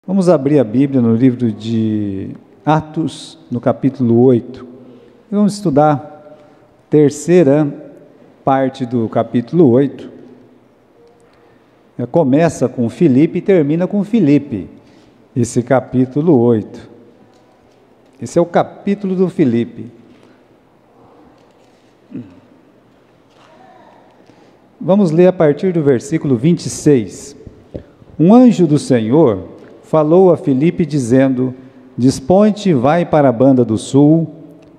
Vamos abrir a Bíblia no livro de Atos, no capítulo 8. E vamos estudar a terceira parte do capítulo 8. Começa com Filipe e termina com Filipe, esse capítulo 8. Esse é o capítulo do Filipe. Vamos ler a partir do versículo 26. Um anjo do Senhor falou a Filipe dizendo: Dispõe-te e vai para a banda do sul,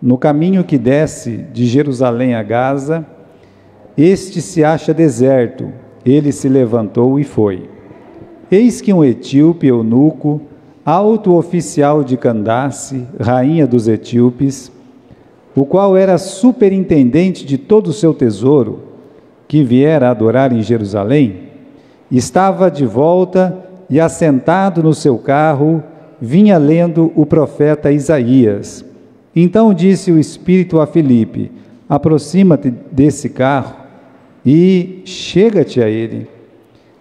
no caminho que desce de Jerusalém a Gaza. Este se acha deserto. Ele se levantou e foi. Eis que um etíope eunuco, alto oficial de Candace, rainha dos etíopes, o qual era superintendente de todo o seu tesouro, que viera adorar em Jerusalém, estava de volta e, assentado no seu carro, vinha lendo o profeta Isaías. Então disse o Espírito a Filipe: Aproxima-te desse carro e chega-te a ele.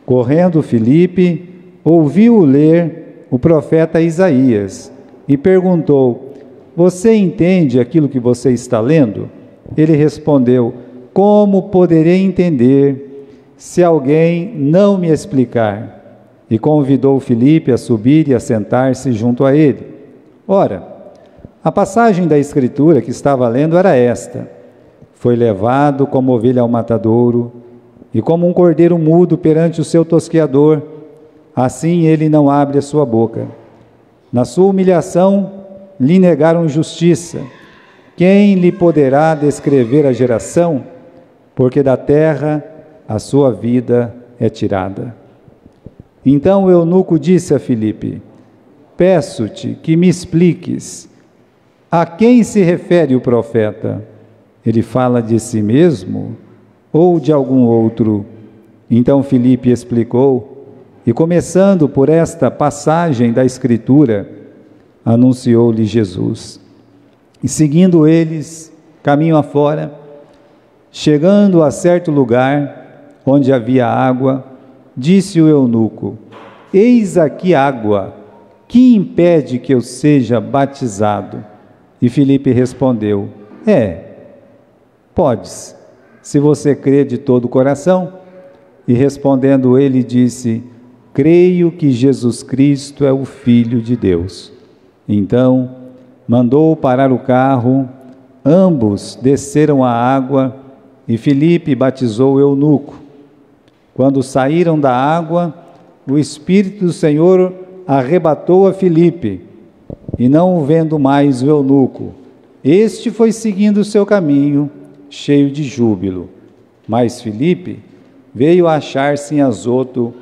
Correndo Filipe, ouviu-o ler o profeta Isaías e perguntou: Você entende aquilo que você está lendo? Ele respondeu: Como poderei entender se alguém não me explicar? E convidou Filipe a subir e a sentar-se junto a ele. Ora, a passagem da Escritura que estava lendo era esta: Foi levado como ovelha ao matadouro, e como um cordeiro mudo perante o seu tosqueador, assim ele não abre a sua boca. Na sua humilhação lhe negaram justiça. Quem lhe poderá descrever a geração? Porque da terra a sua vida é tirada. Então o eunuco disse a Filipe: Peço-te que me expliques, a quem se refere o profeta? Ele fala de si mesmo ou de algum outro? Então Filipe explicou, e começando por esta passagem da Escritura, anunciou-lhe Jesus. E seguindo eles, caminho afora, chegando a certo lugar onde havia água, disse o eunuco: Eis aqui água, que impede que eu seja batizado? E Filipe respondeu: Podes, se você crê de todo o coração. E respondendo ele disse: Creio que Jesus Cristo é o Filho de Deus. Então mandou parar o carro, ambos desceram à água, e Filipe batizou o eunuco. Quando saíram da água, o Espírito do Senhor arrebatou a Filipe, e não o vendo mais o eunuco, este foi seguindo o seu caminho, cheio de júbilo. Mas Filipe veio a achar-se em Azoto,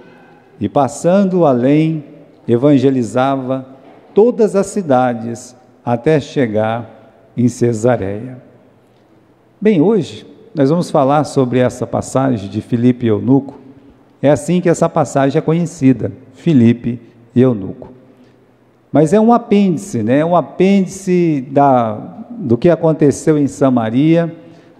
e passando além, evangelizava todas as cidades, até chegar em Cesareia. Bem, hoje nós vamos falar sobre essa passagem de Filipe e eunuco. É assim que essa passagem é conhecida, Filipe e eunuco. Mas é um apêndice, né? É um apêndice do que aconteceu em Samaria.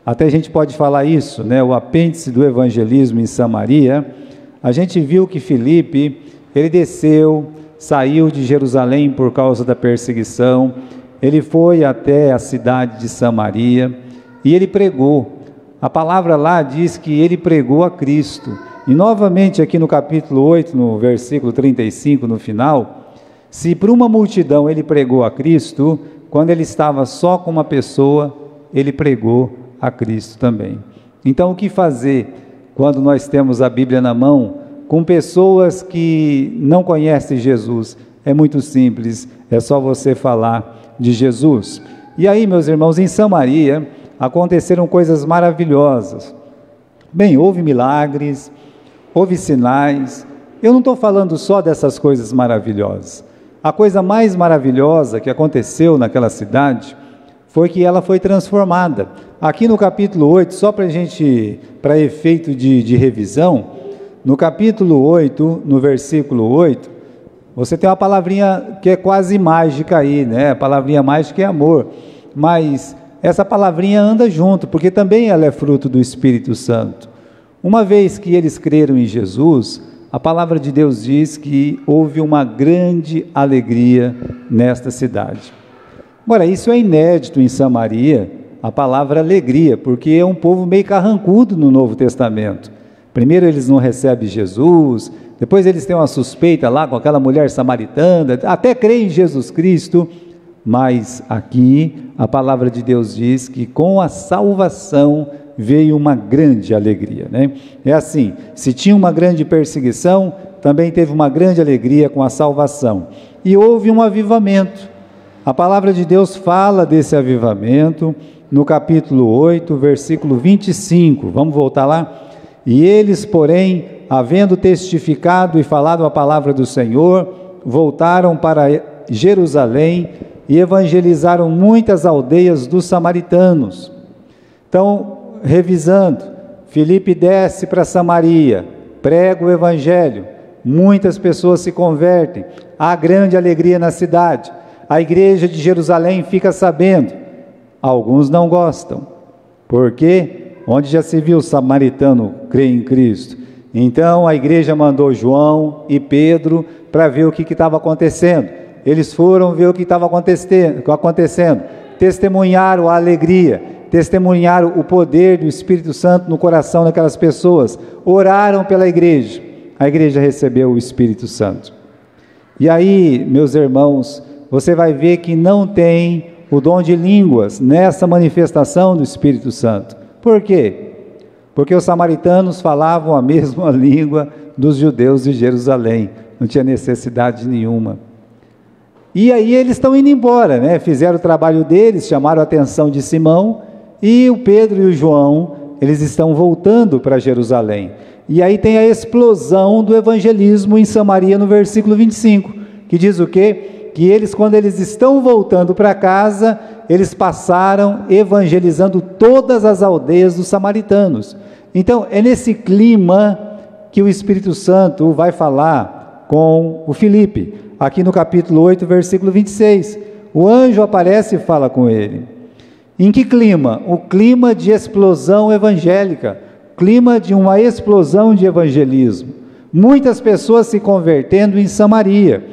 Até a gente pode falar isso, né? O apêndice do evangelismo em Samaria. A gente viu que Filipe, ele desceu, saiu de Jerusalém por causa da perseguição, ele foi até a cidade de Samaria e ele pregou. A palavra lá diz que ele pregou a Cristo. E novamente aqui no capítulo 8, no versículo 35, no final, se para uma multidão ele pregou a Cristo, quando ele estava só com uma pessoa, ele pregou a Cristo também. Então o que fazer quando nós temos a Bíblia na mão, com pessoas que não conhecem Jesus? É muito simples, é só você falar de Jesus. E aí, meus irmãos, em Samaria aconteceram coisas maravilhosas. Bem, houve milagres, houve sinais. Eu não estou falando só dessas coisas maravilhosas. A coisa mais maravilhosa que aconteceu naquela cidade foi que ela foi transformada. Aqui no capítulo 8, só para efeito de revisão, no capítulo 8, no versículo 8, você tem uma palavrinha que é quase mágica aí, né? A palavrinha mágica é amor, mas essa palavrinha anda junto, porque também ela é fruto do Espírito Santo. Uma vez que eles creram em Jesus, a palavra de Deus diz que houve uma grande alegria nesta cidade. Agora, isso é inédito em Samaria, a palavra alegria, porque é um povo meio carrancudo no Novo Testamento. Primeiro eles não recebem Jesus, depois eles têm uma suspeita lá com aquela mulher samaritana, até creem em Jesus Cristo, mas aqui a palavra de Deus diz que com a salvação veio uma grande alegria, né? É assim, se tinha uma grande perseguição, também teve uma grande alegria com a salvação, e houve um avivamento. A palavra de Deus fala desse avivamento no capítulo 8, versículo 25, vamos voltar lá? E eles, porém, havendo testificado e falado a palavra do Senhor, voltaram para Jerusalém e evangelizaram muitas aldeias dos samaritanos. Então, revisando, Filipe desce para Samaria, prega o evangelho, muitas pessoas se convertem, há grande alegria na cidade, a igreja de Jerusalém fica sabendo, alguns não gostam, porque onde já se viu o samaritano crer em Cristo? Então a igreja mandou João e Pedro para ver o que estava acontecendo. Eles foram ver o que estava acontecendo, testemunharam a alegria, testemunharam o poder do Espírito Santo no coração daquelas pessoas, oraram pela igreja, a igreja recebeu o Espírito Santo. E aí, meus irmãos, você vai ver que não tem o dom de línguas nessa manifestação do Espírito Santo. Por quê? Porque os samaritanos falavam a mesma língua dos judeus de Jerusalém, não tinha necessidade nenhuma. E aí eles estão indo embora, né? Fizeram o trabalho deles, chamaram a atenção de Simão, e o Pedro e o João, eles estão voltando para Jerusalém. E aí tem a explosão do evangelismo em Samaria no versículo 25, que diz o quê? Que eles, quando eles estão voltando para casa, eles passaram evangelizando todas as aldeias dos samaritanos. Então, é nesse clima que o Espírito Santo vai falar com o Filipe, aqui no capítulo 8, versículo 26. O anjo aparece e fala com ele. Em que clima? O clima de explosão evangélica, clima de uma explosão de evangelismo. Muitas pessoas se convertendo em Samaria.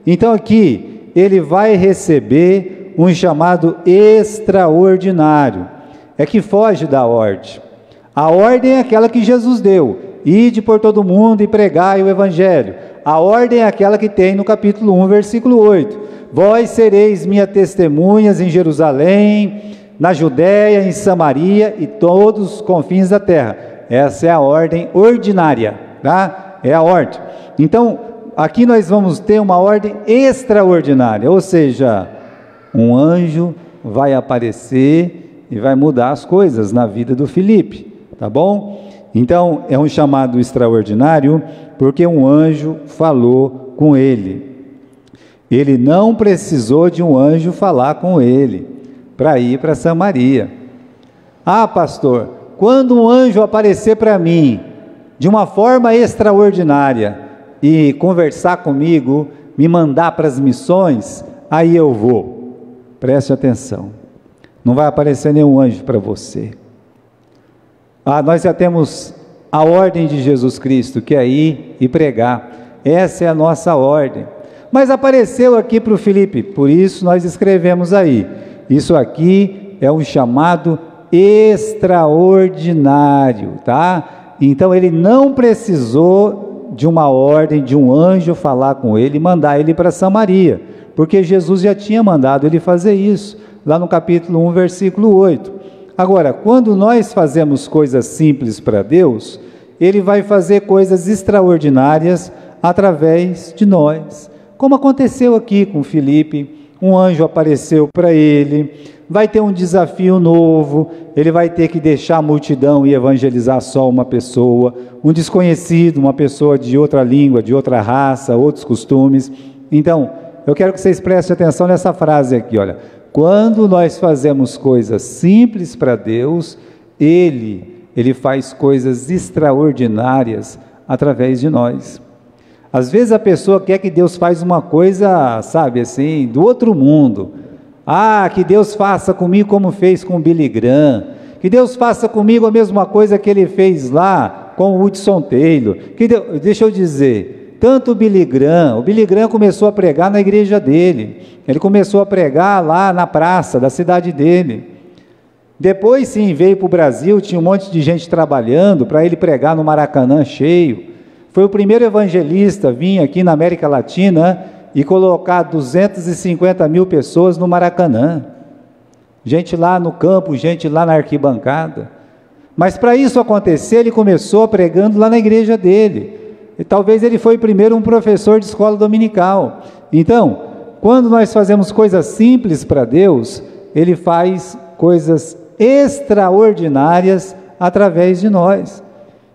Então aqui, ele vai receber um chamado extraordinário, é que foge da ordem. A ordem é aquela que Jesus deu, ide por todo mundo e pregai o evangelho. A ordem é aquela que tem no capítulo 1, versículo 8, vós sereis minhas testemunhas em Jerusalém, na Judéia, em Samaria e todos os confins da terra. Essa é a ordem ordinária, tá? É a ordem. Então, aqui nós vamos ter uma ordem extraordinária, ou seja, um anjo vai aparecer e vai mudar as coisas na vida do Filipe, tá bom? Então, é um chamado extraordinário, porque um anjo falou com ele. Ele não precisou de um anjo falar com ele, para ir para Samaria. Ah, pastor, quando um anjo aparecer para mim, de uma forma extraordinária, e conversar comigo, me mandar para as missões, aí eu vou. Preste atenção, não vai aparecer nenhum anjo para você. Nós já temos a ordem de Jesus Cristo, que é ir e pregar, essa é a nossa ordem, mas apareceu aqui para o Filipe, por isso nós escrevemos aí, isso aqui é um chamado extraordinário, tá? Então ele não precisou de uma ordem, de um anjo falar com ele e mandar ele para Samaria, porque Jesus já tinha mandado ele fazer isso, lá no capítulo 1, versículo 8. Agora, quando nós fazemos coisas simples para Deus, Ele vai fazer coisas extraordinárias através de nós, como aconteceu aqui com Filipe. Um anjo apareceu para ele, vai ter um desafio novo, ele vai ter que deixar a multidão e evangelizar só uma pessoa, um desconhecido, uma pessoa de outra língua, de outra raça, outros costumes. Então, eu quero que vocês prestem atenção nessa frase aqui, olha, quando nós fazemos coisas simples para Deus, Ele faz coisas extraordinárias através de nós. Às vezes a pessoa quer que Deus faça uma coisa, sabe, assim, do outro mundo. Que Deus faça comigo como fez com Billy Graham, que Deus faça comigo a mesma coisa que Ele fez lá com o Hudson Taylor, deixa eu dizer, tanto o Billy Graham começou a pregar na igreja dele, ele começou a pregar lá na praça da cidade dele. Depois sim, veio para o Brasil, tinha um monte de gente trabalhando para ele pregar no Maracanã cheio. Foi o primeiro evangelista a vir aqui na América Latina e colocar 250 mil pessoas no Maracanã. Gente lá no campo, gente lá na arquibancada. Mas para isso acontecer, ele começou pregando lá na igreja dele. E talvez ele foi primeiro um professor de escola dominical. Então, quando nós fazemos coisas simples para Deus, Ele faz coisas extraordinárias através de nós.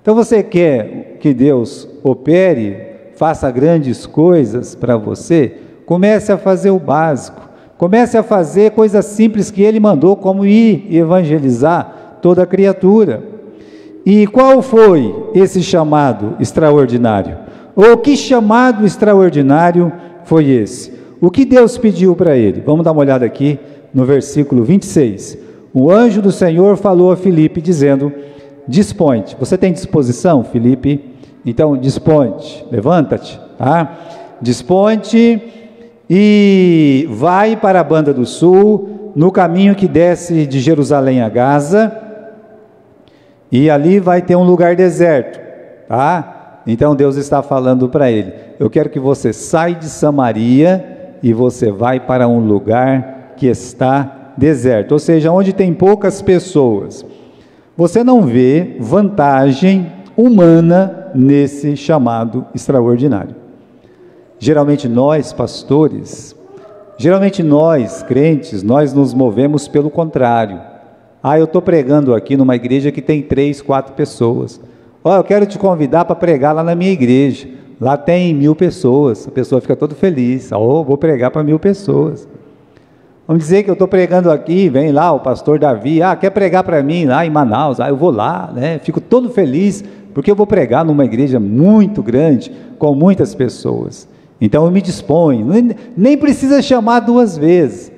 Então você quer que Deus opere, faça grandes coisas para você? Comece a fazer o básico, comece a fazer coisas simples que Ele mandou, como ir evangelizar toda a criatura. E qual foi esse chamado extraordinário? Ou que chamado extraordinário foi esse? O que Deus pediu para ele? Vamos dar uma olhada aqui no versículo 26. O anjo do Senhor falou a Filipe, dizendo: dispõe-te. Você tem disposição, Filipe? Então, dispõe-te, levanta-te, tá? Dispõe-te e vai para a banda do sul, no caminho que desce de Jerusalém a Gaza, e ali vai ter um lugar deserto, tá? Então Deus está falando para ele: eu quero que você saia de Samaria e você vai para um lugar que está deserto, ou seja, onde tem poucas pessoas. Você não vê vantagem humana nesse chamado extraordinário. Geralmente nós, pastores, geralmente nós, crentes, nós nos movemos pelo contrário. Eu estou pregando aqui numa igreja que tem 3, 4 pessoas. Eu quero te convidar para pregar lá na minha igreja. Lá tem 1000 pessoas. A pessoa fica toda feliz. Vou pregar para 1000 pessoas. Vamos dizer que eu estou pregando aqui, vem lá o pastor Davi, quer pregar para mim lá em Manaus, eu vou lá, né? Fico todo feliz, porque eu vou pregar numa igreja muito grande, com muitas pessoas. Então eu me disponho, nem precisa chamar 2 vezes,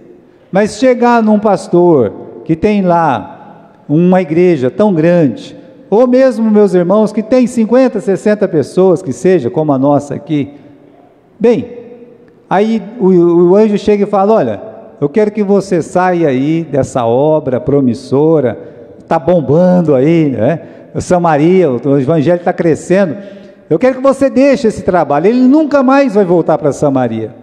mas chegar num pastor que tem lá uma igreja tão grande, ou mesmo meus irmãos que tem 50, 60 pessoas, que seja, como a nossa aqui, bem, aí o anjo chega e fala: olha, eu quero que você saia aí dessa obra promissora, está bombando aí, né? Samaria, o evangelho está crescendo, eu quero que você deixe esse trabalho. Ele nunca mais vai voltar para Samaria.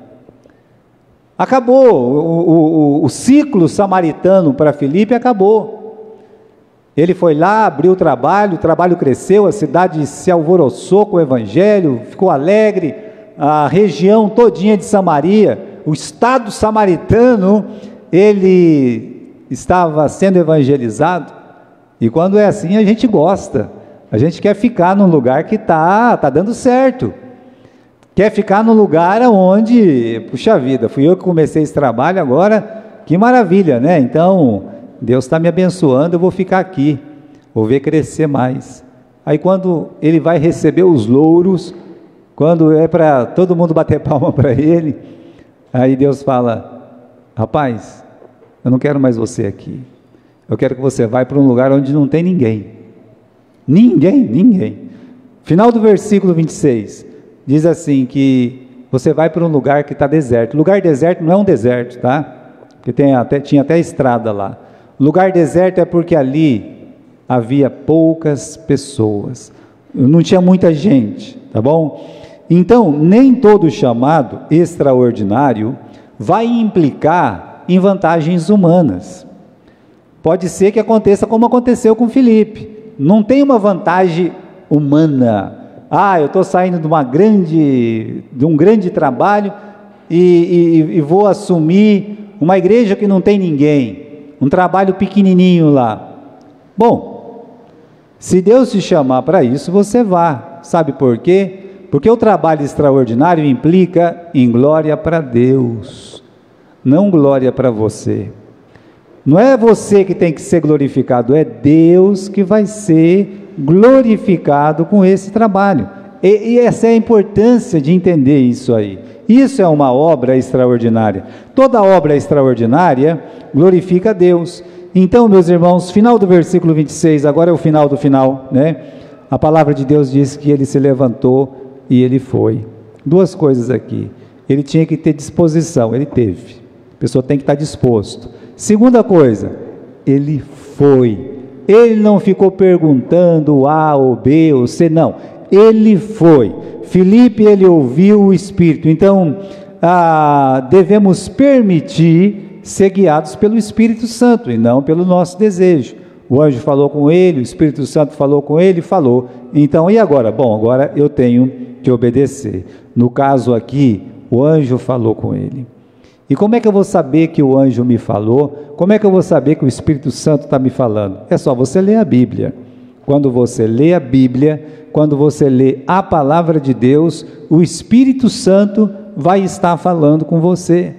Acabou, o ciclo samaritano para Filipe acabou. Ele foi lá, abriu o trabalho cresceu, a cidade se alvoroçou com o evangelho, ficou alegre, a região todinha de Samaria, o estado samaritano, ele estava sendo evangelizado. E quando é assim, a gente gosta, a gente quer ficar num lugar que está dando certo, quer ficar num lugar onde, puxa vida, fui eu que comecei esse trabalho agora, que maravilha, né? Então, Deus está me abençoando, eu vou ficar aqui, vou ver crescer mais. Aí quando ele vai receber os louros, quando é para todo mundo bater palma para ele, aí Deus fala: rapaz, eu não quero mais você aqui, eu quero que você vá para um lugar onde não tem ninguém. Final do versículo 26, diz assim, que você vai para um lugar que está deserto. Lugar deserto não é um deserto, tá? Porque tinha até estrada lá. Lugar deserto é porque ali havia poucas pessoas, não tinha muita gente, tá bom? Então, nem todo chamado extraordinário vai implicar em vantagens humanas. Pode ser que aconteça como aconteceu com Filipe. Não tem uma vantagem humana. Eu estou saindo de um grande trabalho e vou assumir uma igreja que não tem ninguém, um trabalho pequenininho lá. Bom, se Deus te chamar para isso, você vá. Sabe por quê? Porque o trabalho extraordinário implica em glória para Deus, não glória para você. Não é você que tem que ser glorificado, é Deus que vai ser glorificado com esse trabalho. E essa é a importância de entender isso aí. Isso é uma obra extraordinária. Toda obra extraordinária glorifica a Deus. Então, meus irmãos, final do versículo 26, agora é o final do final, né? A palavra de Deus diz que ele se levantou e ele foi. Duas coisas aqui. Ele tinha que ter disposição, ele teve. A pessoa tem que estar disposto. Segunda coisa, ele foi. Ele não ficou perguntando A ou B ou C, não. Ele foi. Filipe, ele ouviu o Espírito. Então, devemos permitir ser guiados pelo Espírito Santo e não pelo nosso desejo. O anjo falou com ele, o Espírito Santo falou com ele, falou. Então, e agora? Bom, agora eu tenho que obedecer. No caso aqui, o anjo falou com ele. E como é que eu vou saber que o anjo me falou? Como é que eu vou saber que o Espírito Santo está me falando? É só você ler a Bíblia. Quando você lê a Bíblia, quando você lê a palavra de Deus, o Espírito Santo vai estar falando com você.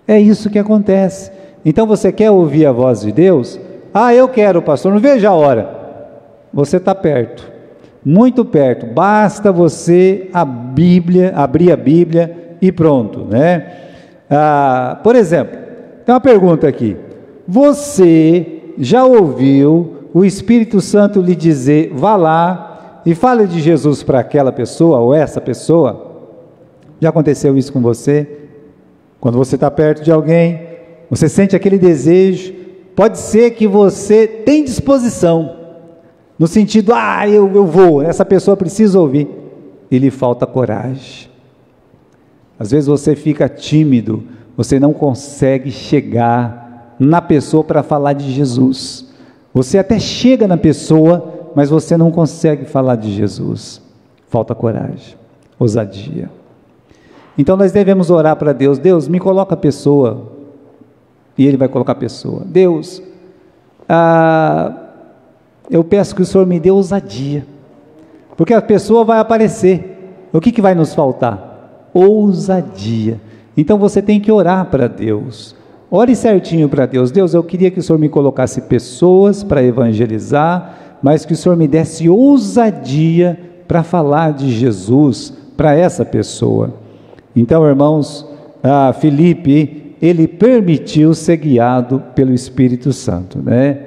É isso que acontece. Então você quer ouvir a voz de Deus? Eu quero, pastor, não vejo a hora. Você está perto, muito perto. Basta você abrir a Bíblia e pronto, né? Por exemplo, tem uma pergunta aqui. Você já ouviu o Espírito Santo lhe dizer, vá lá e fale de Jesus para aquela pessoa ou essa pessoa? Já aconteceu isso com você? Quando você está perto de alguém, você sente aquele desejo, pode ser que você tem disposição, no sentido, eu vou, essa pessoa precisa ouvir, e lhe falta coragem. Às vezes você fica tímido, você não consegue chegar na pessoa para falar de Jesus. Você até chega na pessoa, mas você não consegue falar de Jesus. Falta coragem, ousadia. Então nós devemos orar para Deus. Deus, me coloca a pessoa. E Ele vai colocar a pessoa. Deus, eu peço que o Senhor me dê ousadia. Porque a pessoa vai aparecer. O que vai nos faltar? Ousadia. Então você tem que orar para Deus. Ore certinho para Deus. Deus, eu queria que o Senhor me colocasse pessoas para evangelizar, mas que o Senhor me desse ousadia para falar de Jesus para essa pessoa. Então, irmãos, Filipe, ele permitiu ser guiado pelo Espírito Santo, né?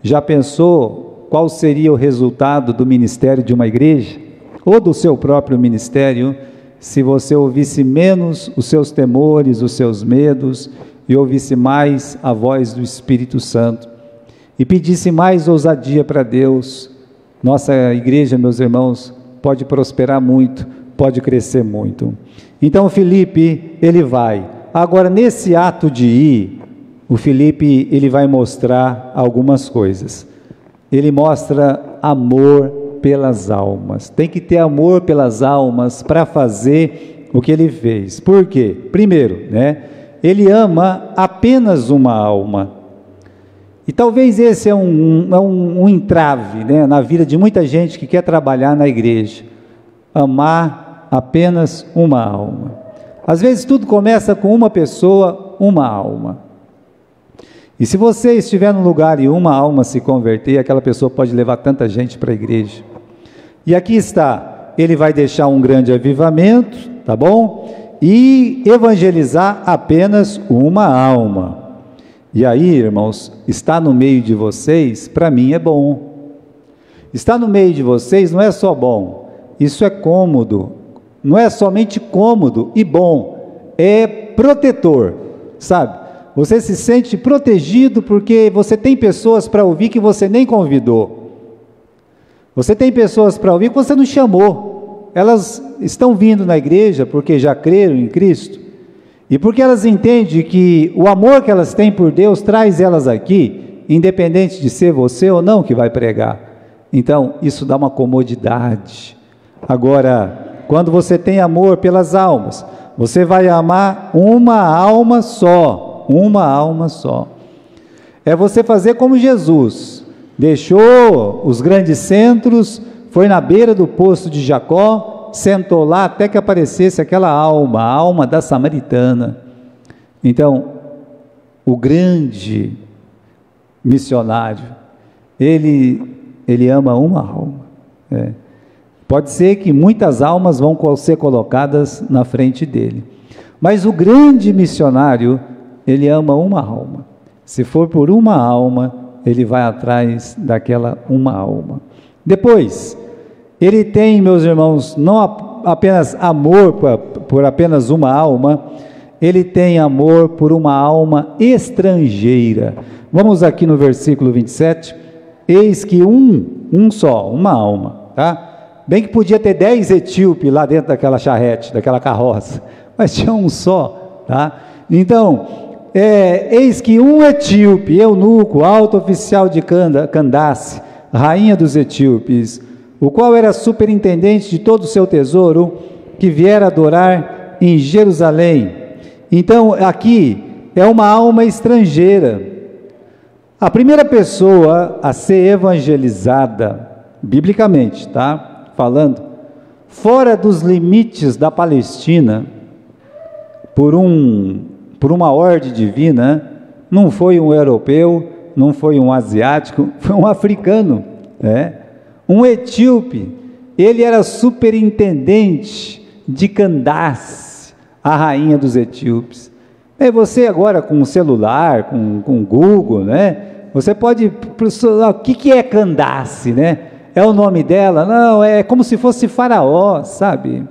Já pensou qual seria o resultado do ministério de uma igreja, ou do seu próprio ministério, se você ouvisse menos os seus temores, os seus medos, e ouvisse mais a voz do Espírito Santo, e pedisse mais ousadia para Deus? Nossa igreja, meus irmãos, pode prosperar muito, pode crescer muito. Então Filipe, ele vai. Agora, nesse ato de ir, o Filipe, ele vai mostrar algumas coisas. Ele mostra amor pelas almas. Tem que ter amor pelas almas para fazer o que ele fez. Por quê? Primeiro, né? Ele ama apenas uma alma. E talvez esse é um entrave, né, na vida de muita gente que quer trabalhar na igreja. Amar apenas uma alma. Às vezes tudo começa com uma pessoa, uma alma. E se você estiver num lugar e uma alma se converter, aquela pessoa pode levar tanta gente para a igreja. E aqui está, ele vai deixar um grande avivamento, tá bom? E evangelizar apenas uma alma. E aí, irmãos, estar no meio de vocês, para mim é bom. Estar no meio de vocês não é só bom, isso é cômodo. Não é somente cômodo e bom, é protetor, sabe? Você se sente protegido porque você tem pessoas para ouvir que você nem convidou. Você tem pessoas para ouvir que você não chamou. Elas estão vindo na igreja porque já creram em Cristo e porque elas entendem que o amor que elas têm por Deus traz elas aqui, independente de ser você ou não que vai pregar. Então, isso dá uma comodidade. Agora, quando você tem amor pelas almas, você vai amar uma alma só, uma alma só. É você fazer como Jesus, deixou os grandes centros, foi na beira do poço de Jacó, sentou lá até que aparecesse aquela alma, a alma da samaritana. Então, o grande missionário, ele ama uma alma. Pode ser que muitas almas vão ser colocadas na frente dele, mas o grande missionário, ele ama uma alma. Se for por uma alma, ele vai atrás daquela uma alma. Depois, Ele tem, meus irmãos, não apenas amor por apenas uma alma, ele tem amor por uma alma estrangeira. Vamos aqui no versículo 27, eis que um só, uma alma, tá? Bem que podia ter 10 etíopes lá dentro daquela charrete, daquela carroça, mas tinha um só, tá? Então, eis que um etíope, eunuco, alto oficial de Candace, rainha dos etíopes, o qual era superintendente de todo o seu tesouro, que viera adorar em Jerusalém. Então, aqui é uma alma estrangeira. A primeira pessoa a ser evangelizada, biblicamente, tá? Falando, fora dos limites da Palestina, por uma ordem divina, não foi um europeu, não foi um asiático, foi um africano, um etíope. Ele era superintendente de Candace, a rainha dos etíopes. Você agora com o celular, com o Google, você pode, o que é Candace, É o nome dela? Não, é como se fosse Faraó, sabe?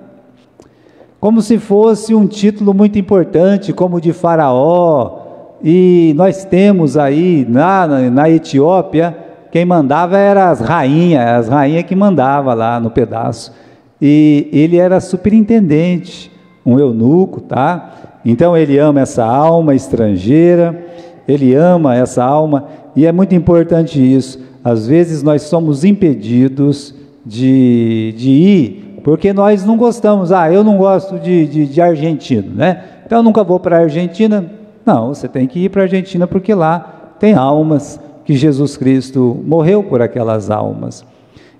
Como se fosse um título muito importante, como de Faraó. E nós temos aí, na Etiópia, quem mandava eram as rainhas que mandavam lá no pedaço. E ele era superintendente, um eunuco, tá? Então ele ama essa alma estrangeira, ele ama essa alma, e é muito importante isso. Às vezes nós somos impedidos de ir, porque nós não gostamos. Eu não gosto de argentino, Então eu nunca vou para a Argentina. Não, você tem que ir para a Argentina, porque lá tem almas que Jesus Cristo morreu por aquelas almas.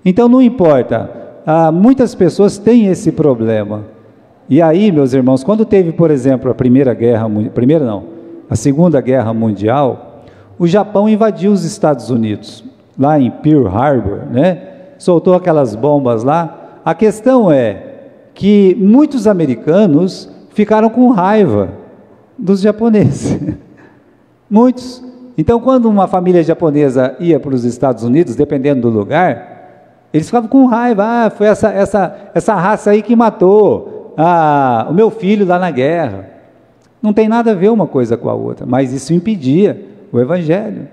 Então não importa, muitas pessoas têm esse problema. E aí, meus irmãos, quando teve, por exemplo, a Segunda Guerra Mundial, o Japão invadiu os Estados Unidos, lá em Pearl Harbor, soltou aquelas bombas lá. A questão é que muitos americanos ficaram com raiva dos japoneses, muitos. Então, quando uma família japonesa ia para os Estados Unidos, dependendo do lugar, eles ficavam com raiva. Foi essa raça aí que matou o meu filho lá na guerra. Não tem nada a ver uma coisa com a outra, mas isso impedia o Evangelho.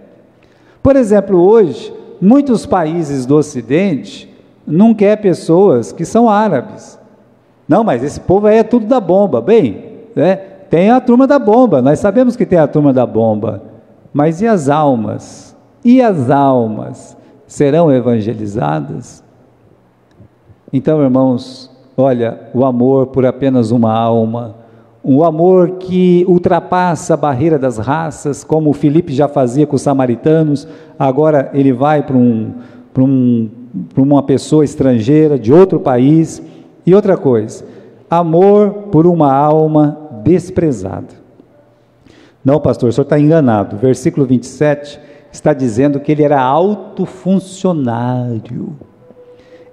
Por exemplo, hoje, muitos países do Ocidente não querem pessoas que são árabes. Não, mas esse povo aí é tudo da bomba. Bem, tem a turma da bomba, nós sabemos que tem a turma da bomba, mas e as almas? E as almas serão evangelizadas? Então, irmãos, olha, o amor por apenas uma alma, um amor que ultrapassa a barreira das raças, como o Filipe já fazia com os samaritanos, agora ele vai para uma pessoa estrangeira, de outro país. E outra coisa, amor por uma alma desprezada. Não, pastor, o senhor está enganado. Versículo 27 está dizendo que ele era alto funcionário.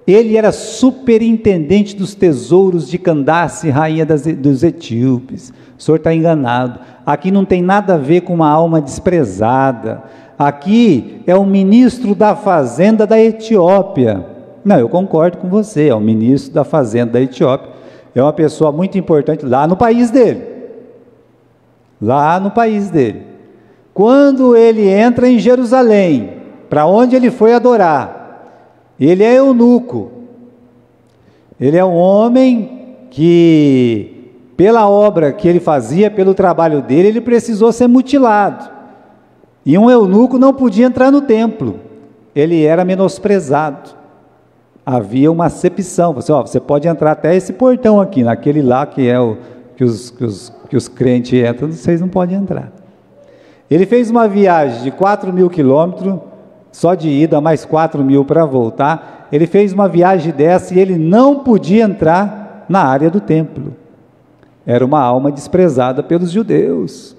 Ele era superintendente dos tesouros de Candace, rainha dos etíopes. O senhor está enganado. Aqui não tem nada a ver com uma alma desprezada. Aqui é o ministro da fazenda da Etiópia. Não, eu concordo com você, é o ministro da fazenda da Etiópia. É uma pessoa muito importante lá no país dele. Lá no país dele. Quando ele entra em Jerusalém, para onde ele foi adorar, ele é eunuco. Ele é um homem que, pela obra que ele fazia, pelo trabalho dele, ele precisou ser mutilado. E um eunuco não podia entrar no templo. Ele era menosprezado. Havia uma acepção. Você pode entrar até esse portão aqui, naquele lá que é que os crentes entram, vocês não podem entrar. Ele fez uma viagem de 4.000 quilômetros, só de ida, mais 4.000 para voltar. Ele fez uma viagem dessa e ele não podia entrar na área do templo. Era uma alma desprezada pelos judeus.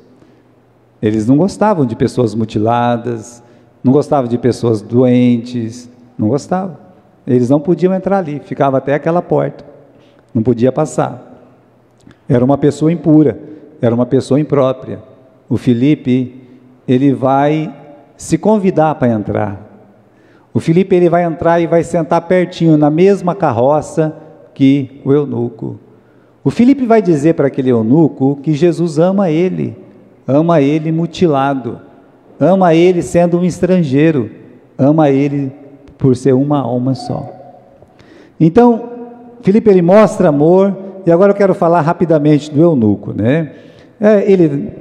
Eles não gostavam de pessoas mutiladas, não gostavam de pessoas doentes, não gostavam. Eles não podiam entrar ali, ficava até aquela porta, não podia passar. Era uma pessoa impura, era uma pessoa imprópria. O Filipe, ele vai se convidar para entrar. O Filipe ele vai entrar e vai sentar pertinho na mesma carroça que o eunuco. O Filipe vai dizer para aquele eunuco que Jesus ama ele mutilado, ama ele sendo um estrangeiro, ama ele por ser uma alma só. Então, Filipe ele mostra amor, e agora eu quero falar rapidamente do eunuco, né? Ele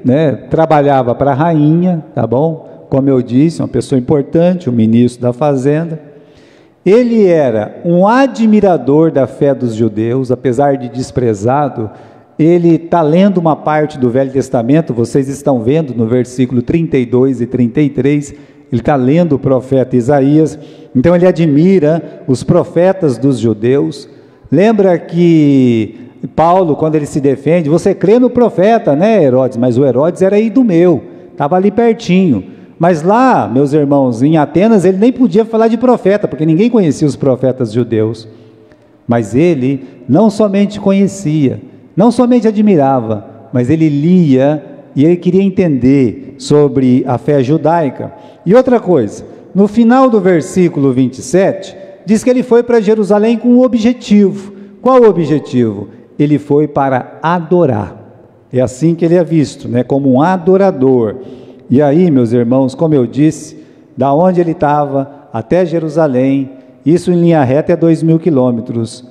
trabalhava para a rainha, tá bom? Como eu disse, uma pessoa importante, o ministro da fazenda. Ele era um admirador da fé dos judeus, apesar de desprezado. Ele está lendo uma parte do Velho Testamento, vocês estão vendo no versículo 32 e 33, ele está lendo o profeta Isaías, então ele admira os profetas dos judeus. Lembra que Paulo, quando ele se defende, você crê no profeta, né, Herodes? Mas o Herodes era idumeu, estava ali pertinho. Mas lá, meus irmãos, em Atenas, ele nem podia falar de profeta, porque ninguém conhecia os profetas judeus. Mas ele não somente conhecia, não somente admirava, mas ele lia e ele queria entender sobre a fé judaica. E outra coisa, no final do versículo 27, diz que ele foi para Jerusalém com um objetivo. Qual o objetivo? Ele foi para adorar. É assim que ele é visto, né? Como um adorador. E aí, meus irmãos, como eu disse, da onde ele estava até Jerusalém, isso em linha reta é 2.000 quilômetros.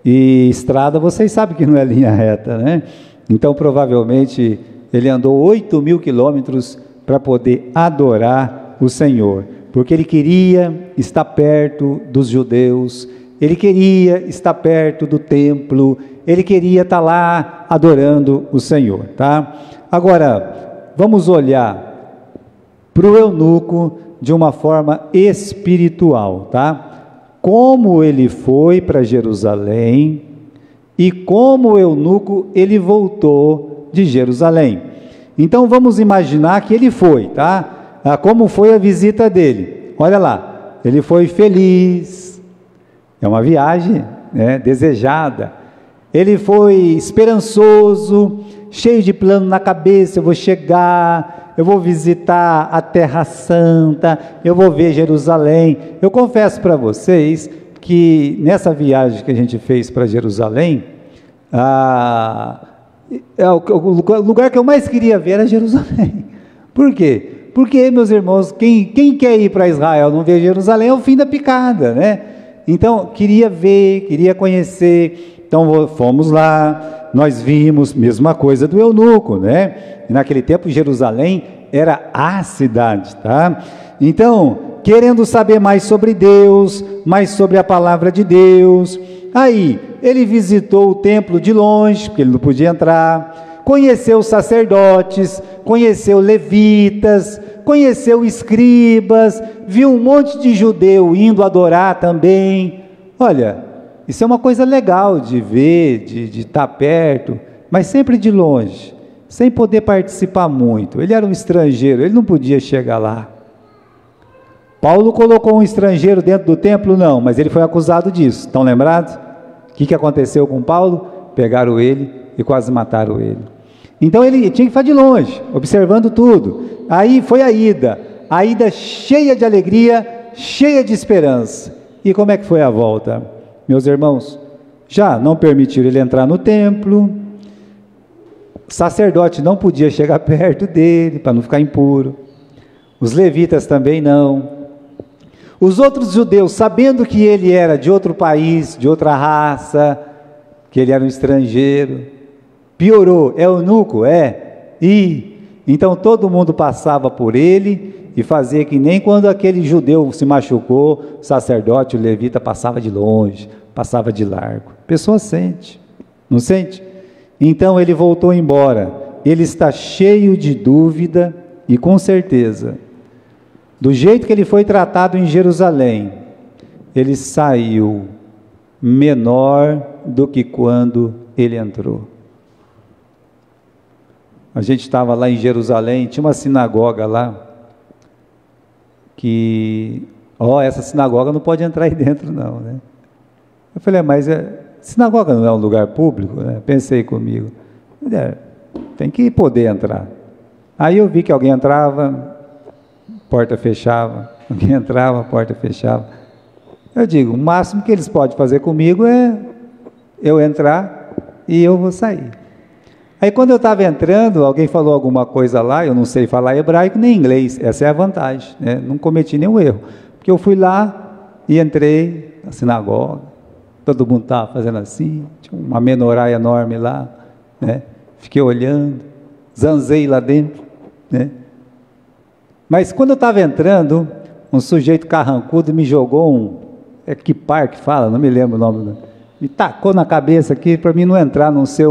E estrada, vocês sabem que não é linha reta, né? Então, provavelmente, ele andou 8.000 quilômetros para poder adorar o Senhor, porque ele queria estar perto dos judeus, ele queria estar perto do templo, ele queria estar lá adorando o Senhor, tá? Agora, vamos olhar para o eunuco de uma forma espiritual, tá? Como ele foi para Jerusalém e como o eunuco ele voltou de Jerusalém. Então vamos imaginar que ele foi, tá? Como foi a visita dele? Olha lá, ele foi feliz, é uma viagem, né, desejada. Ele foi esperançoso, cheio de plano na cabeça, eu vou chegar, eu vou visitar a Terra Santa, eu vou ver Jerusalém. Eu confesso para vocês que nessa viagem que a gente fez para Jerusalém, o lugar que eu mais queria ver era Jerusalém. Por quê? Porque, meus irmãos, quem quer ir para Israel não ver Jerusalém é o fim da picada, né? Então, queria ver, queria conhecer. Então, fomos lá, nós vimos, mesma coisa do eunuco, né? E naquele tempo, Jerusalém era a cidade, tá? Então, querendo saber mais sobre Deus, mais sobre a palavra de Deus, aí, ele visitou o templo de longe, porque ele não podia entrar, conheceu os sacerdotes, conheceu levitas, conheceu escribas, viu um monte de judeu indo adorar também. Olha, isso é uma coisa legal de ver, de estar perto, mas sempre de longe, sem poder participar muito. Ele era um estrangeiro, ele não podia chegar lá. Paulo colocou um estrangeiro dentro do templo? Não, mas ele foi acusado disso. Estão lembrados? O que aconteceu com Paulo? Pegaram ele e quase mataram ele. Então ele tinha que ficar de longe, observando tudo. Aí foi a ida cheia de alegria, cheia de esperança. E como é que foi a volta? Meus irmãos, já não permitiram ele entrar no templo, o sacerdote não podia chegar perto dele, para não ficar impuro, os levitas também não, os outros judeus, sabendo que ele era de outro país, de outra raça, que ele era um estrangeiro, piorou, é eunuco? Então todo mundo passava por ele e fazia que nem quando aquele judeu se machucou, o sacerdote, o levita passava de longe, passava de largo. A pessoa sente, não sente? Então ele voltou embora, ele está cheio de dúvida e com certeza, do jeito que ele foi tratado em Jerusalém, ele saiu menor do que quando ele entrou. A gente estava lá em Jerusalém, tinha uma sinagoga lá, que, essa sinagoga não pode entrar aí dentro não, né? Eu falei, mas sinagoga não é um lugar público, né? Pensei comigo, tem que poder entrar. Aí eu vi que alguém entrava, porta fechava, Alguém entrava, a porta fechava. Eu digo, o máximo que eles podem fazer comigo é eu entrar e eu vou sair. Aí quando eu estava entrando, alguém falou alguma coisa lá, eu não sei falar hebraico nem inglês, essa é a vantagem, né? Não cometi nenhum erro, porque eu fui lá e entrei na sinagoga, todo mundo estava fazendo assim, tinha uma menorá enorme lá, né? Fiquei olhando, zanzei lá dentro, né? Mas quando eu estava entrando, um sujeito carrancudo me jogou que par que fala, não me lembro o nome, me tacou na cabeça aqui para mim não entrar, não ser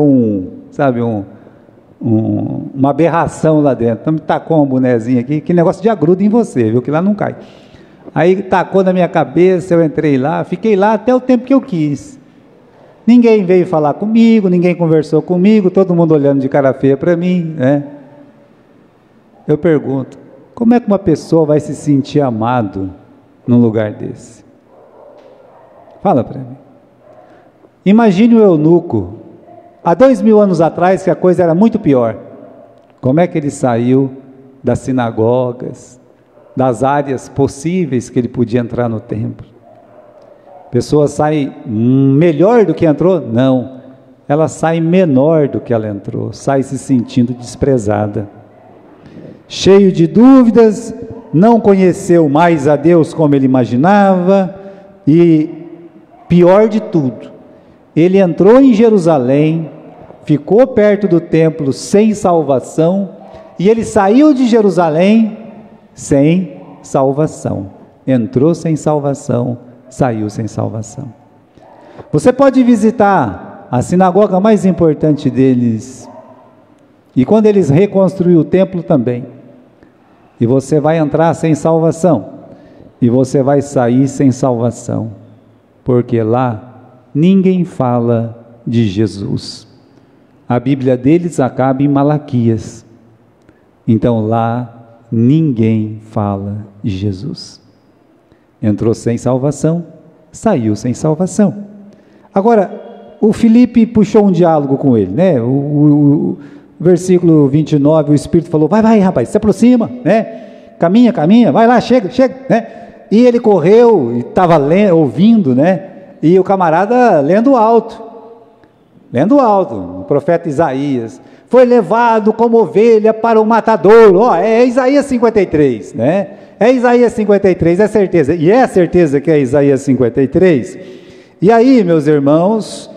uma aberração lá dentro. Então me tacou um bonezinho aqui, que negócio de agruda em você, viu, que lá não cai. Aí tacou na minha cabeça, eu entrei lá, fiquei lá até o tempo que eu quis. Ninguém veio falar comigo, ninguém conversou comigo, todo mundo olhando de cara feia para mim, né? Eu pergunto, como é que uma pessoa vai se sentir amado num lugar desse? Fala para mim. Imagine o eunuco, há 2000 anos atrás, que a coisa era muito pior. Como é que ele saiu das sinagogas, das áreas possíveis que ele podia entrar no templo? A pessoa sai melhor do que entrou? Não. Ela sai menor do que ela entrou, sai se sentindo desprezada. Cheio de dúvidas, não conheceu mais a Deus como ele imaginava, e pior de tudo, ele entrou em Jerusalém, ficou perto do templo sem salvação, e ele saiu de Jerusalém sem salvação. Entrou sem salvação, saiu sem salvação. Você pode visitar a sinagoga mais importante deles, e quando eles reconstruíram o templo também, e você vai entrar sem salvação, e você vai sair sem salvação, porque lá ninguém fala de Jesus. A Bíblia deles acaba em Malaquias, então lá ninguém fala de Jesus. Entrou sem salvação, saiu sem salvação. Agora, o Filipe puxou um diálogo com ele, né? O versículo 29, o Espírito falou, vai rapaz, se aproxima, né? Caminha, vai lá, chega, né? E ele correu, e estava ouvindo, né? E o camarada lendo alto, o profeta Isaías, foi levado como ovelha para o matadouro. É Isaías 53, né? É Isaías 53, é certeza, e é a certeza que é Isaías 53. E aí, meus irmãos,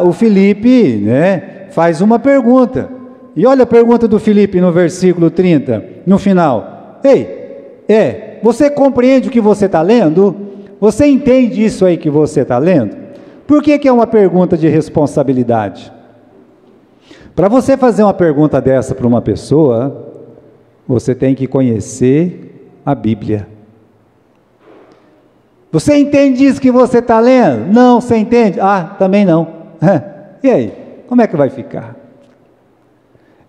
o Filipe, né, faz uma pergunta, e olha a pergunta do Filipe no versículo 30, no final: você compreende o que você está lendo? Você entende isso aí que você está lendo? Por que é uma pergunta de responsabilidade? Para você fazer uma pergunta dessa para uma pessoa, você tem que conhecer a Bíblia. Você entende isso que você está lendo? Não, você entende? Também não. E aí, como é que vai ficar?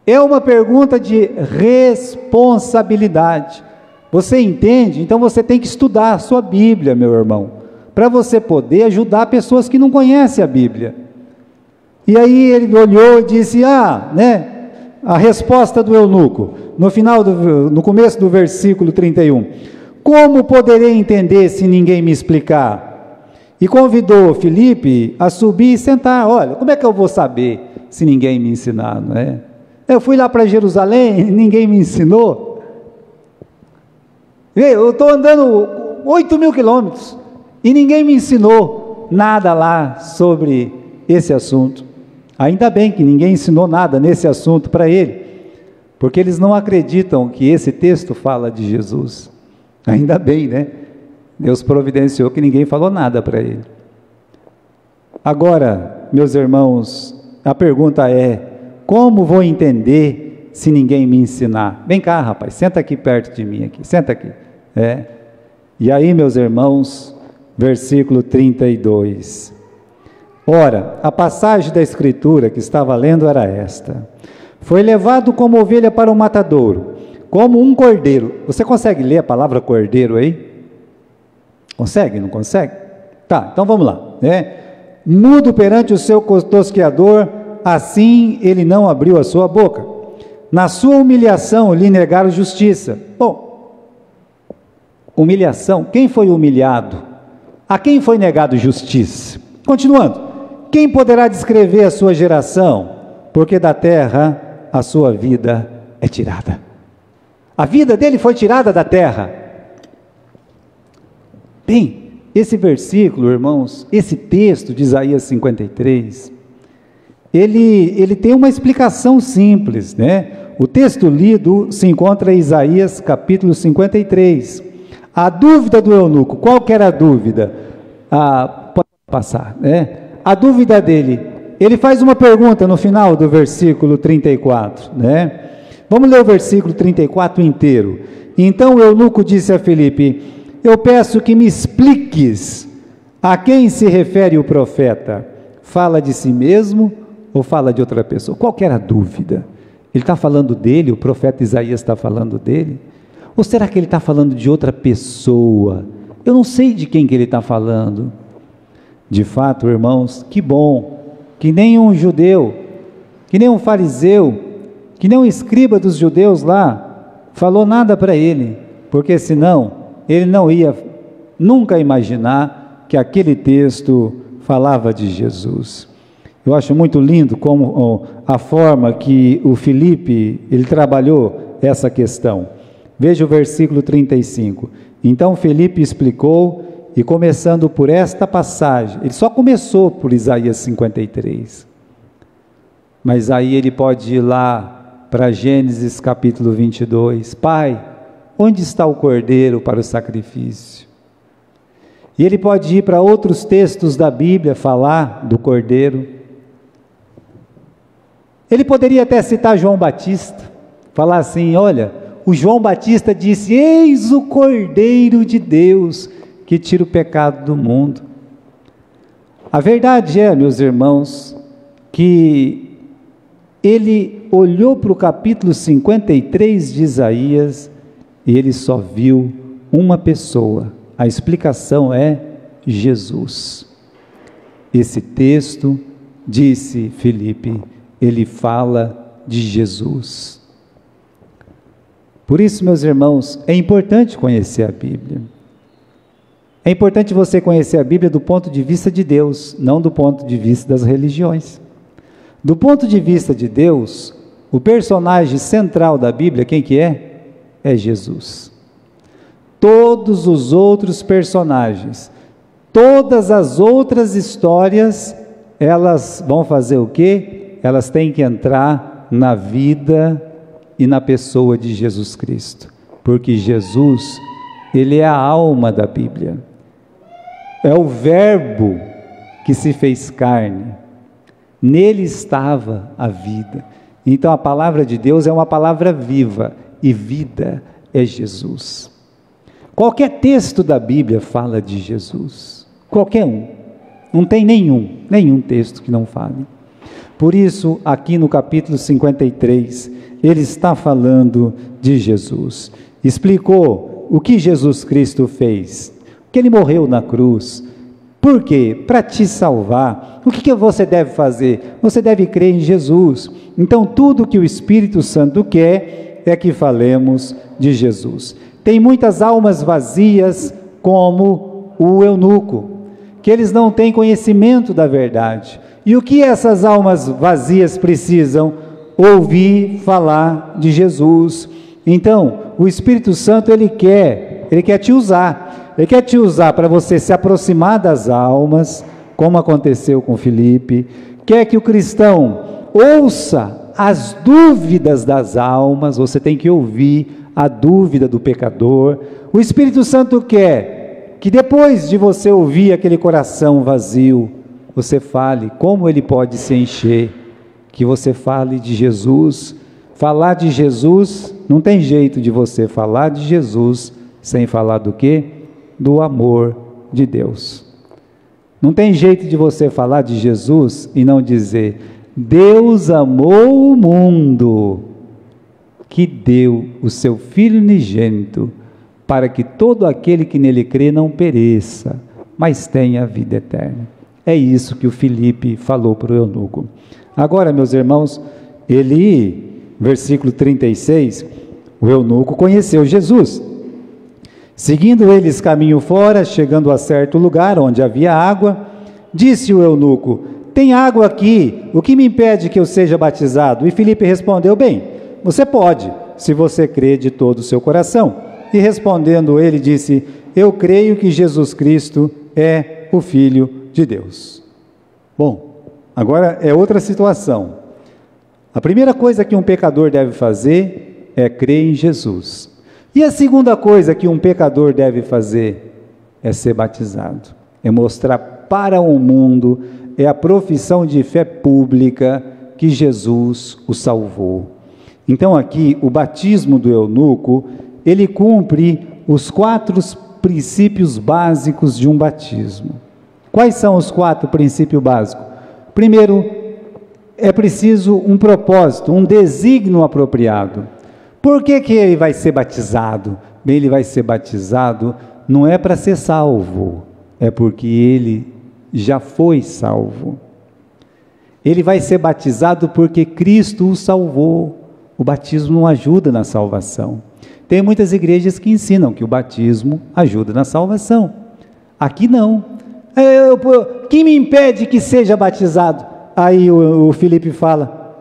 É uma pergunta de responsabilidade. Você entende? Então você tem que estudar a sua Bíblia, meu irmão, para você poder ajudar pessoas que não conhecem a Bíblia. E aí ele olhou e disse, né, a resposta do eunuco, no começo do versículo 31, como poderei entender se ninguém me explicar? E convidou Filipe a subir e sentar. Olha, como é que eu vou saber se ninguém me ensinar, não é? Eu fui lá para Jerusalém, ninguém me ensinou. Eu estou andando 8.000 quilômetros e ninguém me ensinou nada lá sobre esse assunto. Ainda bem que ninguém ensinou nada nesse assunto para ele, porque eles não acreditam que esse texto fala de Jesus. Ainda bem, né? Deus providenciou que ninguém falou nada para ele. Agora, meus irmãos, a pergunta é: como vou entender se ninguém me ensinar? Vem cá, rapaz, senta aqui perto de mim, senta aqui. E aí, meus irmãos, versículo 32. Ora, a passagem da Escritura que estava lendo era esta: foi levado como ovelha para o matadouro, como um cordeiro. Você consegue ler a palavra cordeiro aí? Consegue? Não consegue? Tá, então vamos lá. Mudo perante o seu tosqueador, assim ele não abriu a sua boca. Na sua humilhação lhe negaram justiça. Bom, humilhação. Quem foi humilhado? A quem foi negado justiça? Continuando, quem poderá descrever a sua geração? Porque da terra a sua vida é tirada. A vida dele foi tirada da terra. Bem, esse versículo, irmãos, esse texto de Isaías 53, ele tem uma explicação simples, né? O texto lido se encontra em Isaías capítulo 53. A dúvida do eunuco, qual que era a dúvida? Pode passar, né? A dúvida dele, ele faz uma pergunta no final do versículo 34, né? Vamos ler o versículo 34 inteiro. Então o eunuco disse a Filipe: eu peço que me expliques a quem se refere o profeta. Fala de si mesmo ou fala de outra pessoa? Qual que era a dúvida? Ele está falando dele, o profeta Isaías está falando dele? Ou será que ele está falando de outra pessoa? Eu não sei de quem que ele está falando. De fato, irmãos, que bom que nem um judeu, que nem um fariseu, que nem um escriba dos judeus lá falou nada para ele, porque senão ele não ia nunca imaginar que aquele texto falava de Jesus. Eu acho muito lindo como a forma que o Filipe, ele trabalhou essa questão. Veja o versículo 35. Então Filipe explicou, e começando por esta passagem, ele só começou por Isaías 53. Mas aí ele pode ir lá para Gênesis capítulo 22. Pai, onde está o cordeiro para o sacrifício? E ele pode ir para outros textos da Bíblia falar do cordeiro. Ele poderia até citar João Batista, falar assim: olha, o João Batista disse: eis o cordeiro de Deus que tira o pecado do mundo. A verdade é, meus irmãos, que ele olhou para o capítulo 53 de Isaías e ele só viu uma pessoa. A explicação é Jesus. Esse texto, disse Filipe, ele fala de Jesus. Por isso, meus irmãos, é importante conhecer a Bíblia. É importante você conhecer a Bíblia do ponto de vista de Deus, não do ponto de vista das religiões. Do ponto de vista de Deus, o personagem central da Bíblia, quem que é? É Jesus. Todos os outros personagens, todas as outras histórias, elas vão fazer o quê? Elas têm que entrar na vida e na pessoa de Jesus Cristo, porque Jesus, ele é a alma da Bíblia. É o verbo que se fez carne, nele estava a vida. Então a palavra de Deus é uma palavra viva, e vida é Jesus. Qualquer texto da Bíblia fala de Jesus, qualquer um, não tem nenhum texto que não fale. Por isso, aqui no capítulo 53, ele está falando de Jesus, explicou o que Jesus Cristo fez, que ele morreu na cruz. Por quê? Para te salvar. O que você deve fazer? Você deve crer em Jesus. Então tudo que o Espírito Santo quer é que falemos de Jesus. Tem muitas almas vazias, como o eunuco, que eles não têm conhecimento da verdade. E o que essas almas vazias precisam? Ouvir falar de Jesus. Então, o Espírito Santo, ele quer te usar. Ele quer te usar para você se aproximar das almas, como aconteceu com Filipe. Quer que o cristão ouça as dúvidas das almas, você tem que ouvir a dúvida do pecador. O Espírito Santo quer que depois de você ouvir aquele coração vazio, você fale como ele pode se encher, que você fale de Jesus. Falar de Jesus, não tem jeito de você falar de Jesus sem falar do quê? Do amor de Deus. Não tem jeito de você falar de Jesus e não dizer: Deus amou o mundo, que deu o seu Filho unigênito, para que todo aquele que nele crê não pereça, mas tenha a vida eterna. É isso que o Filipe falou para o eunuco. Agora, meus irmãos, versículo 36, o eunuco conheceu Jesus. Seguindo eles caminho fora, chegando a certo lugar onde havia água, disse o eunuco: tem água aqui, o que me impede que eu seja batizado? E Filipe respondeu: bem, você pode, se você crê de todo o seu coração. E respondendo ele, disse: eu creio que Jesus Cristo é o Filho de Deus. Bom, agora é outra situação. A primeira coisa que um pecador deve fazer é crer em Jesus. E a segunda coisa que um pecador deve fazer é ser batizado, é mostrar para o mundo, é a profissão de fé pública que Jesus o salvou. Então aqui, o batismo do eunuco, ele cumpre os 4 princípios básicos de um batismo. Quais são os 4 princípios básicos? Primeiro, é preciso um propósito, um desígnio apropriado. Por que ele vai ser batizado? Bem, ele vai ser batizado não é para ser salvo, é porque ele já foi salvo. Ele vai ser batizado porque Cristo o salvou. O batismo não ajuda na salvação. Tem muitas igrejas que ensinam que o batismo ajuda na salvação. Aqui não. Quem me impede que seja batizado? Aí o Filipe fala: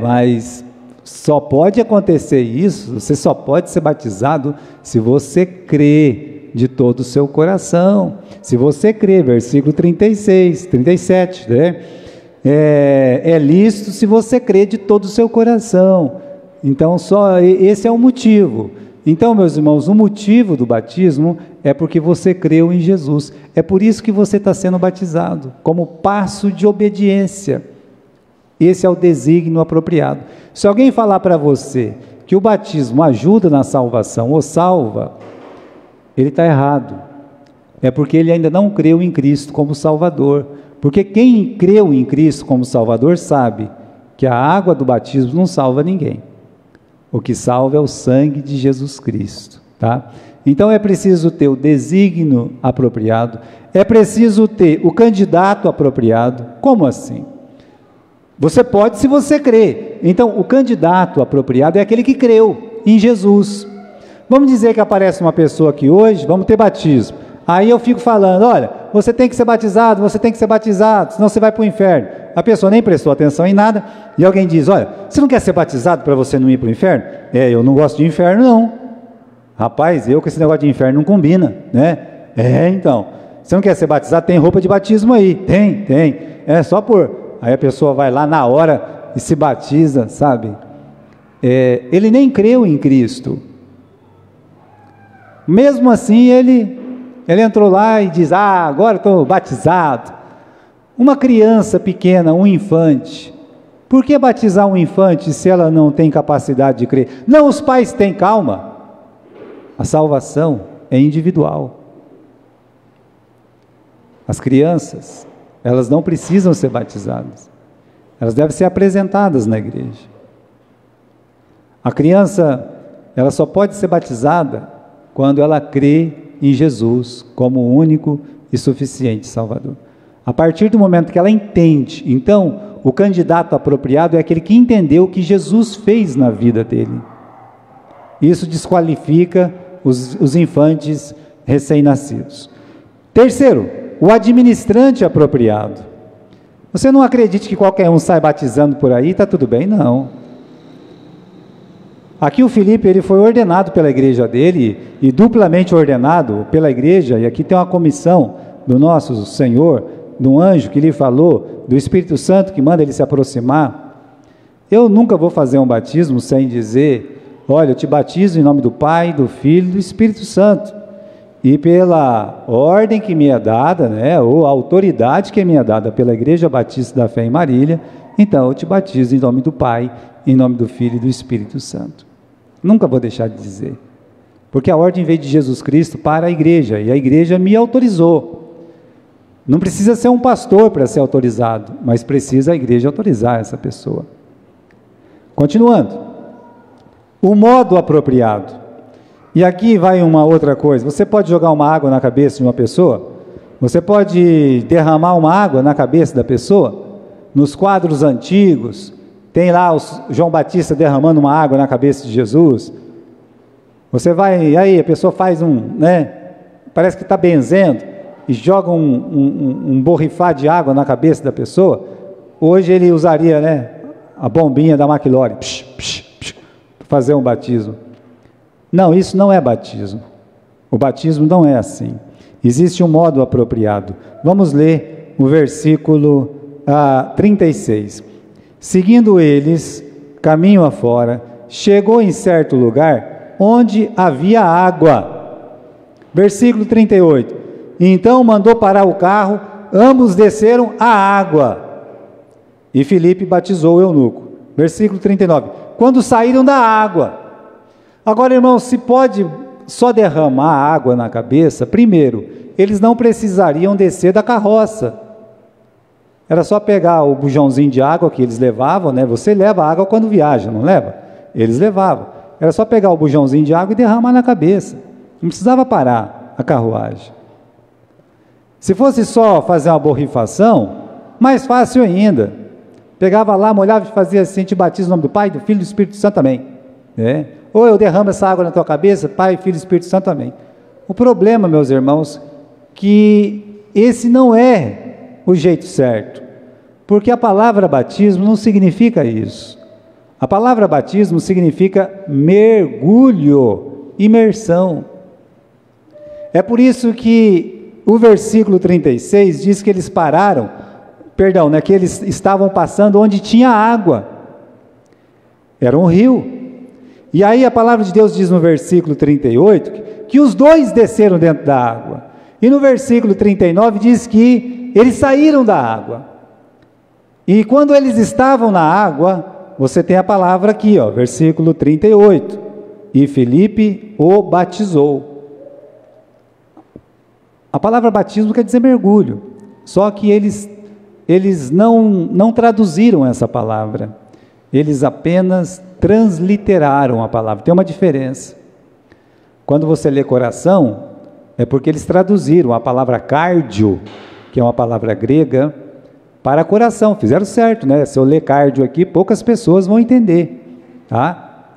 mas só pode acontecer isso, você só pode ser batizado se você crê de todo o seu coração. Se você crê, versículo 36, 37, né? É lícito se você crê de todo o seu coração. Então, só esse é o motivo. Então, meus irmãos, o motivo do batismo é porque você creu em Jesus. É por isso que você está sendo batizado, como passo de obediência. Esse é o desígnio apropriado. Se alguém falar para você que o batismo ajuda na salvação ou salva, ele está errado. É porque ele ainda não creu em Cristo como Salvador. Porque quem creu em Cristo como Salvador sabe que a água do batismo não salva ninguém. O que salva é o sangue de Jesus Cristo, tá? Então é preciso ter o desígnio apropriado, é preciso ter o candidato apropriado. Como assim? Você pode se você crer. Então o candidato apropriado é aquele que creu em Jesus. Vamos dizer que aparece uma pessoa aqui hoje, vamos ter batismo. Aí eu fico falando: olha, você tem que ser batizado, senão você vai para o inferno. A pessoa nem prestou atenção em nada, e alguém diz: olha, você não quer ser batizado para você não ir para o inferno? Eu não gosto de inferno não. Rapaz, eu com esse negócio de inferno não combina, né? Então, você não quer ser batizado? Tem roupa de batismo aí, tem, é só pôr. Aí a pessoa vai lá na hora e se batiza, sabe? Ele nem creu em Cristo. Mesmo assim, ele entrou lá e diz: agora estou batizado. Uma criança pequena, um infante, por que batizar um infante se ela não tem capacidade de crer? Não, os pais têm, calma. A salvação é individual. As crianças, elas não precisam ser batizadas. Elas devem ser apresentadas na igreja. A criança, ela só pode ser batizada quando ela crê em Jesus como o único e suficiente Salvador. A partir do momento que ela entende, então, o candidato apropriado é aquele que entendeu o que Jesus fez na vida dele. Isso desqualifica os infantes recém-nascidos. Terceiro, o administrante apropriado. Você não acredite que qualquer um sai batizando por aí, está tudo bem, não. Aqui o Filipe, ele foi ordenado pela igreja dele, e duplamente ordenado pela igreja, e aqui tem uma comissão do nosso Senhor, de um anjo que lhe falou, do Espírito Santo que manda ele se aproximar. Eu nunca vou fazer um batismo sem dizer: olha, eu te batizo em nome do Pai, do Filho e do Espírito Santo. E pela ordem que me é dada, né, ou a autoridade que me é dada pela Igreja Batista da Fé em Marília, então eu te batizo em nome do Pai, em nome do Filho e do Espírito Santo. Nunca vou deixar de dizer. Porque a ordem veio de Jesus Cristo para a igreja, e a igreja me autorizou. Não precisa ser um pastor para ser autorizado, mas precisa a igreja autorizar essa pessoa. Continuando, o modo apropriado. E aqui vai uma outra coisa: você pode jogar uma água na cabeça de uma pessoa? Você pode derramar uma água na cabeça da pessoa? Nos quadros antigos, tem lá o João Batista derramando uma água na cabeça de Jesus. Você vai, aí a pessoa faz parece que está benzendo, e joga um borrifar de água na cabeça da pessoa. Hoje ele usaria, a bombinha da McLaren, para fazer um batismo. Não, isso não é batismo. O batismo não é assim. Existe um modo apropriado. Vamos ler o versículo 36. Seguindo eles, caminho afora, chegou em certo lugar onde havia água. Versículo 38. Então mandou parar o carro, ambos desceram à água. E Filipe batizou o eunuco. Versículo 39. Quando saíram da água. Agora, irmãos, se pode só derramar água na cabeça, primeiro, eles não precisariam descer da carroça. Era só pegar o bujãozinho de água que eles levavam, Você leva água quando viaja, não leva? Eles levavam. Era só pegar o bujãozinho de água e derramar na cabeça. Não precisava parar a carruagem. Se fosse só fazer uma borrifação, mais fácil ainda. Pegava lá, molhava e fazia assim, te batiza no nome do Pai, do Filho e do Espírito Santo também. Ou eu derramo essa água na tua cabeça, Pai, Filho e Espírito Santo também. O problema, meus irmãos, que esse não é o jeito certo. Porque a palavra batismo não significa isso. A palavra batismo significa mergulho, imersão. É por isso que o versículo 36 diz que eles pararam, que eles estavam passando onde tinha água. Era um rio. E aí a palavra de Deus diz no versículo 38 que os dois desceram dentro da água. E no versículo 39 diz que eles saíram da água. E quando eles estavam na água, você tem a palavra aqui, versículo 38. E Filipe o batizou. A palavra batismo quer dizer mergulho. Só que eles não traduziram essa palavra. Eles apenas transliteraram a palavra. Tem uma diferença. Quando você lê coração, é porque eles traduziram a palavra cardio, que é uma palavra grega, para coração. Fizeram certo, Se eu ler cardio aqui, poucas pessoas vão entender, tá?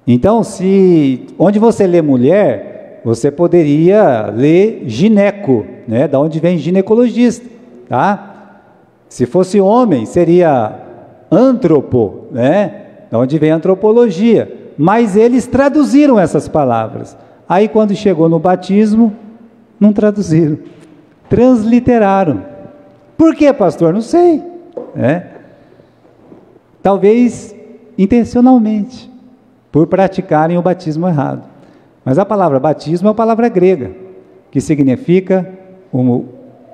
Então, onde você lê mulher, você poderia ler gineco, Da onde vem ginecologista, tá? Se fosse homem, seria antropo, Da onde vem antropologia. Mas eles traduziram essas palavras. Aí, quando chegou no batismo, não traduziram, transliteraram. Por quê, pastor? Não sei. Talvez intencionalmente, por praticarem o batismo errado. Mas a palavra batismo é uma palavra grega, que significa um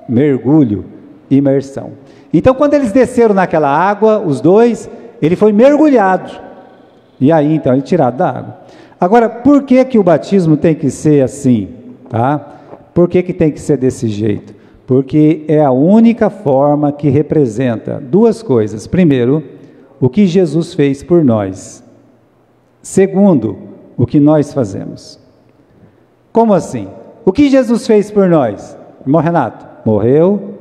mergulho, imersão. Então, quando eles desceram naquela água, os dois, ele foi mergulhado. E aí, então, ele tirado da água. Agora, por que o batismo tem que ser assim? Tá? Por que tem que ser desse jeito? Porque é a única forma que representa duas coisas. Primeiro, o que Jesus fez por nós. Segundo, o que nós fazemos. Como assim? O que Jesus fez por nós? Irmão Renato, morreu,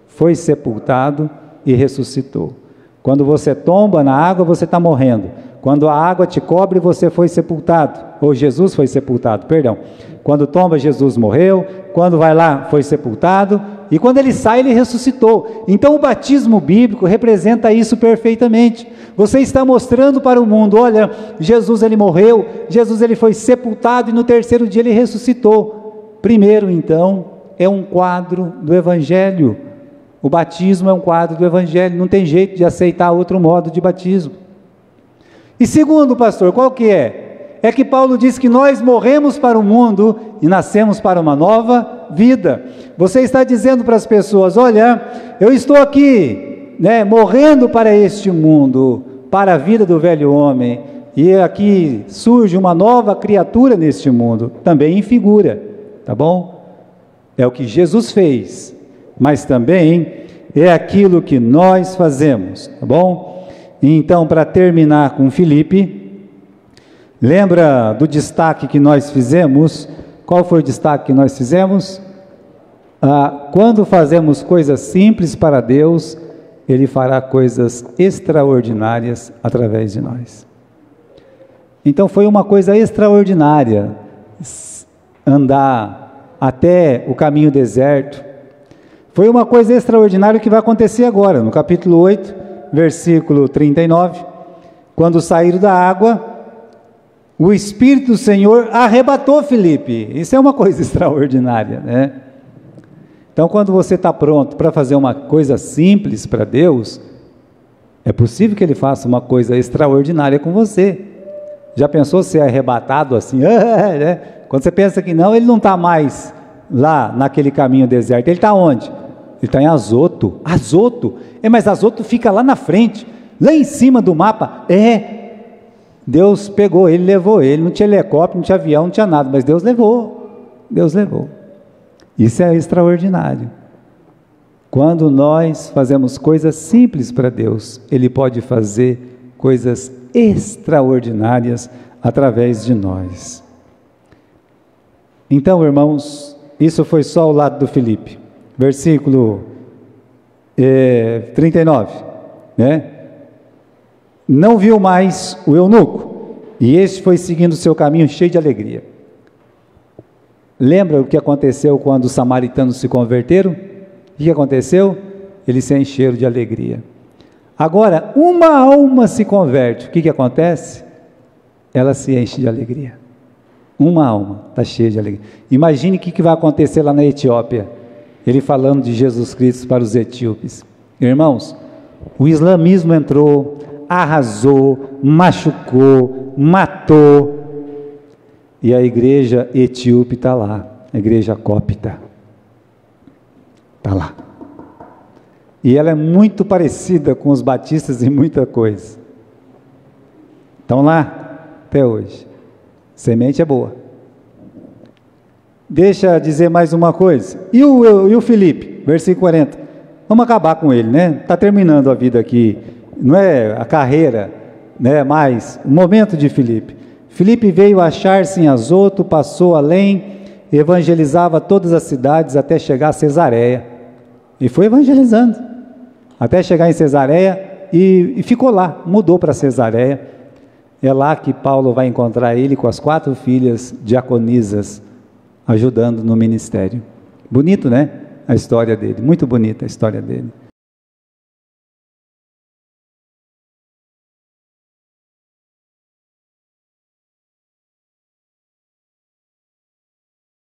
foi sepultado e ressuscitou. Quando você tomba na água, você está morrendo. Quando a água te cobre, você foi sepultado. Ou Jesus foi sepultado, perdão. Quando tomba, Jesus morreu. Quando vai lá, foi sepultado. E quando ele sai, ele ressuscitou. Então o batismo bíblico representa isso perfeitamente. Você está mostrando para o mundo, olha, Jesus ele morreu, Jesus ele foi sepultado e no terceiro dia ele ressuscitou. Primeiro, então, é um quadro do Evangelho. O batismo é um quadro do Evangelho, não tem jeito de aceitar outro modo de batismo. E segundo, pastor, qual que é? É que Paulo diz que nós morremos para o mundo e nascemos para uma nova vida. Você está dizendo para as pessoas, olha, eu estou aqui, morrendo para este mundo, para a vida do velho homem, e aqui surge uma nova criatura neste mundo, também em figura, tá bom? É o que Jesus fez, mas também é aquilo que nós fazemos, tá bom? Então, para terminar com Filipe, lembra do destaque que nós fizemos? Qual foi o destaque que nós fizemos? Quando fazemos coisas simples para Deus, Ele fará coisas extraordinárias através de nós. Então foi uma coisa extraordinária andar até o caminho deserto. Foi uma coisa extraordinária que vai acontecer agora, no capítulo 8, versículo 39, quando saíram da água, o Espírito do Senhor arrebatou Filipe. Isso é uma coisa extraordinária, né? Então, quando você está pronto para fazer uma coisa simples para Deus, é possível que Ele faça uma coisa extraordinária com você. Já pensou ser arrebatado assim? Né? Quando você pensa que não, Ele não está mais lá naquele caminho deserto. Ele está onde? Ele está em Azoto. Azoto? Mas Azoto fica lá na frente, lá em cima do mapa. Deus pegou ele, levou ele. Não tinha helicóptero, não tinha avião, não tinha nada, mas Deus levou. Deus levou. Isso é extraordinário. Quando nós fazemos coisas simples para Deus, Ele pode fazer coisas extraordinárias através de nós. Então, irmãos, isso foi só o lado do Filipe. Versículo 39, né? Não viu mais o eunuco, e este foi seguindo o seu caminho cheio de alegria. Lembra o que aconteceu quando os samaritanos se converteram? O que aconteceu? Eles se encheram de alegria. Agora, uma alma se converte, o que acontece? Ela se enche de alegria. Uma alma está cheia de alegria. Imagine o que vai acontecer lá na Etiópia, ele falando de Jesus Cristo para os etíopes. Irmãos, o islamismo entrou, arrasou, machucou, matou, e a igreja etíope está lá, a igreja cópita, está lá, e ela é muito parecida com os batistas em muita coisa, estão lá até hoje, semente é boa. Deixa eu dizer mais uma coisa, e o Filipe, versículo 40, vamos acabar com ele, né? Está terminando a vida aqui, não é a carreira, né? Mas o momento de Filipe. Filipe veio achar-se em Azoto, passou além, evangelizava todas as cidades até chegar a Cesareia, e foi evangelizando, até chegar em Cesareia, e ficou lá, mudou para Cesareia. É lá que Paulo vai encontrar ele com as 4 filhas diaconisas, ajudando no ministério. Bonito, né? A história dele, muito bonita a história dele.